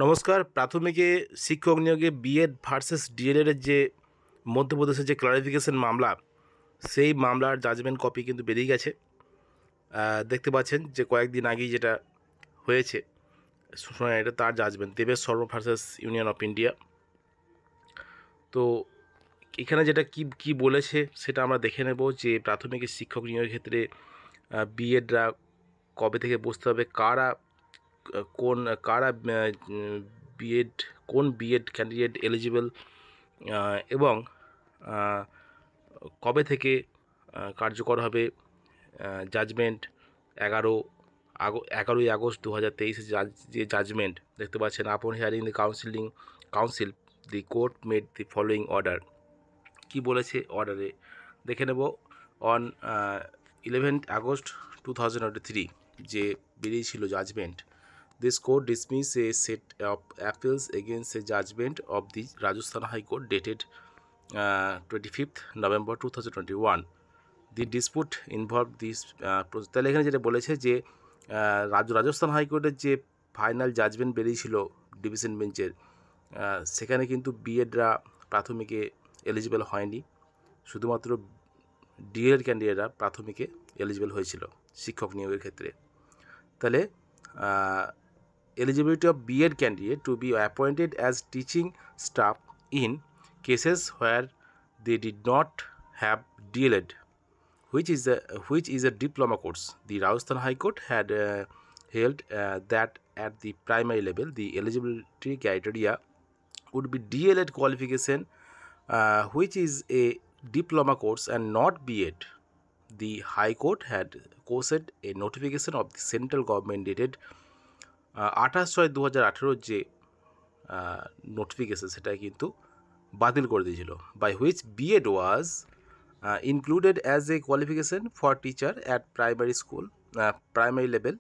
নমস্কার। প্রাথমিকে শিক্ষক নিয়োগে বিএড ভার্সেস ডিএলএড এর যে মধ্যপ্রদেশের যে ক্লারিফিকেশন মামলা, সেই মামলার জাজমেন্ট কপি কিন্তু বেরিয়ে গেছে। দেখতে পাচ্ছেন যে কয়েকদিন আগেই যেটা হয়েছে, এটা তার judgement, Devesh Sharma versus Union of India. তো এখানে যেটা কি বলেছে সেটা আমরা দেখে নেব, যে প্রাথমিক শিক্ষক নিয়োগের ক্ষেত্রে বিএডরা কবে থেকে বসতে হবে, কারা বিএড কোন বিএড ক্যান্ডিডেট এলিজিবল, এবং কবে থেকে কার্যকর হবে জাজমেন্ট। 11ই আগস্ট 2023 যে জাজমেন্ট দেখতে পাচ্ছেন, আপন hearing the council the court made the following order. কি বলেছে অর্ডারে দেখে নেব। অন 11th August 2023 যে বেরিয়েছিল judgement, this court dismissed a set of appeals against a judgment of the Rajasthan High Court dated 25th November 2021. The dispute involved this তাহলে এখানে যেটা বলেছে যে রাজস্থান হাইকোর্টের যে ফাইনাল জাজমেন্ট বেরিয়েছিল ডিভিশন বেঞ্চের, সেখানে কিন্তু বিএডরা প্রাথমিকে এলিজিবল হয়নি, শুধুমাত্র ডিএড ক্যান্ডিডেটরা প্রাথমিকে এলিজিবল হয়েছিল শিক্ষক নিয়োগের ক্ষেত্রে। তাহলে eligibility of B.Ed candidate to be appointed as teaching staff in cases where they did not have D.Ed, which is a diploma course. The Rajasthan High Court had held that at the primary level, the eligibility criteria would be D.Ed qualification, which is a diploma course and not B.Ed. The High Court had caused a notification of the central government dated 28/6/2018 যে notification, সেটা কিন্তু বাতিল করে দিয়েছিল, by which B Ed was included as a qualification for teacher at primary level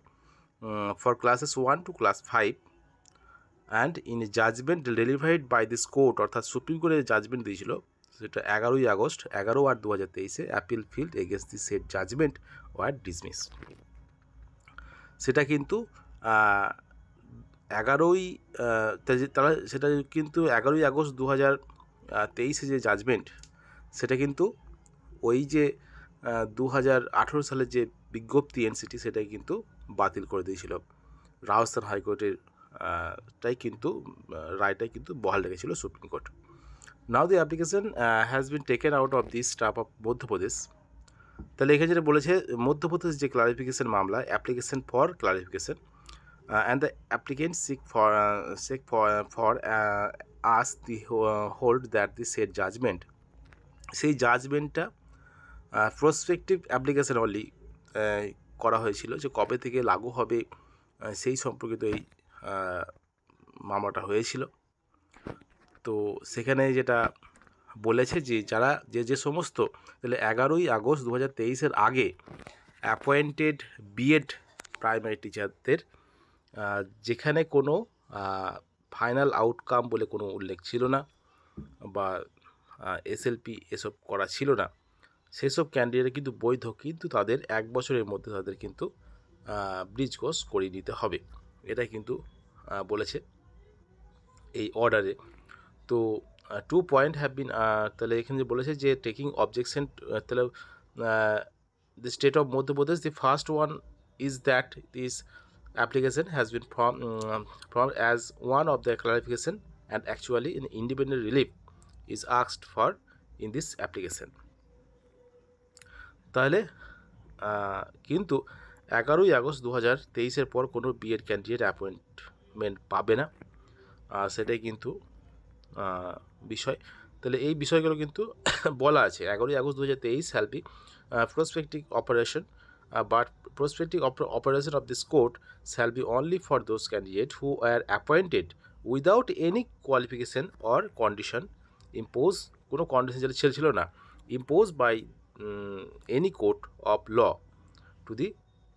for classes 1 to class 5, and in judgement delivered by this court, অর্থাৎ supreme কোর্টে judgement দিয়েছিল সেটা 11ই August 11/8/2023 appeal filed against the set judgement were dismiss. সেটা কিন্তু 11ই তারা সেটা কিন্তু 11ই আগস্ট 2023 যে জাজমেন্ট, সেটা কিন্তু ওই যে 2018 সালের যে বিজ্ঞপ্তি এনসিটি, সেটাই কিন্তু বাতিল করে দিয়েছিল। রাজস্থান হাইকোর্টের রায়টাই কিন্তু বহাল রেখেছিল supreme court. Now the application has been taken out of the staff of Madhya Pradesh. তাহলে এখানে যেটা বলেছে, মধ্যপ্রদেশ যে ক্লারিফিকেশন মামলা, application for clarification and the applicant seek for ask the hold that the said judgment, সেই জাজমেন্টটা প্রসপেক্টিভ অ্যাপ্লিকেশন অনলি করা হয়েছিল, যে কবে থেকে লাগু হবে সেই সম্পর্কিত এই মামলাটা হয়েছিল। তো সেখানে যেটা বলেছে যে যারা যে সমস্ত, তাহলে 11ই আগস্ট 2023 আগে অ্যাপয়েন্টেড বিএড প্রাইমারি টিচারদের যেখানে কোনো ফাইনাল আউটকাম বলে কোনো উল্লেখ ছিল না, বা এসএলপি এসব করা ছিল না, সেসব ক্যান্ডিডেট কিন্তু বৈধ, কিন্তু তাদের 1 বছরের মধ্যে তাদের কিন্তু ব্রিজ কোর্স করিয়ে নিতে হবে, এটাই কিন্তু বলেছে এই অর্ডারে। তো 2 পয়েন্ট হ্যাভ বিন, তাহলে এখানে যে বলেছে যে টেকিং অবজেকশন, তাহলে the state of Madhya Pradesh, the first one is that this application has been formed as one of the clarification, and actually an independent relief is asked for in this application. তাহলে কিন্তু 11ই August 2023 পর কোনো BEd candidate appointment পাবে না, সেটাই কিন্তু বিষয়। তাহলে এই বিষয়গুলো কিন্তু বলা আছে। 11ই August 2023 shall be prospective operation, but prospective operation of this court shall be only for those candidates who are appointed without any qualification or condition imposed, কোনো কন্ডিশন ছিল না, imposed by any court of law to the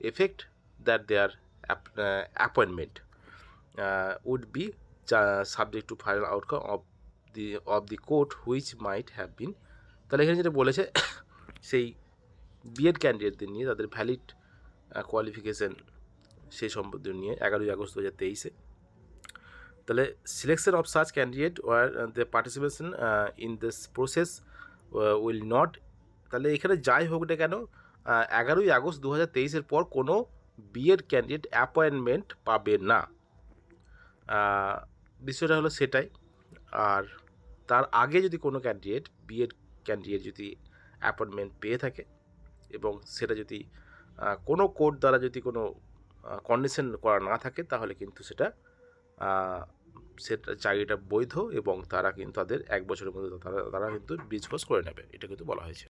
effect that their appointment would be subject to final outcome of the court which might have been। তাহলে এখানে যেটা বলেছে, সেই B Ed ক্যান্ডিডেটদের নিয়ে তাদের ভ্যালিড কোয়ালিফিকেশান সেই সম্বন্ধে নিয়ে 11ই আগস্ট 2023 তাহলে selection of such candidate where the participation in this process will not, তাহলে এখানে যাই হোক না কেন 11ই আগস্ট 2023-এর পর কোনো বিএড ক্যান্ডিডেট অ্যাপয়েন্টমেন্ট পাবে না। বিষয়টা হলো সেটাই। আর তার আগে যদি কোনো ক্যান্ডিডেট বিএড ক্যান্ডিডেট যদি অ্যাপয়েন্টমেন্ট পেয়ে থাকে এবং সেটা যদি কোনো কোর্ট দ্বারা যদি কোনো কন্ডিশন করা না থাকে, তাহলে কিন্তু সেটা চাকরিটা বৈধ এবং তারা কিন্তু তাদের 1 বছরের মধ্যে তারা কিন্তু বীজ কোর্স করে নেবে, এটা কিন্তু বলা হয়েছে।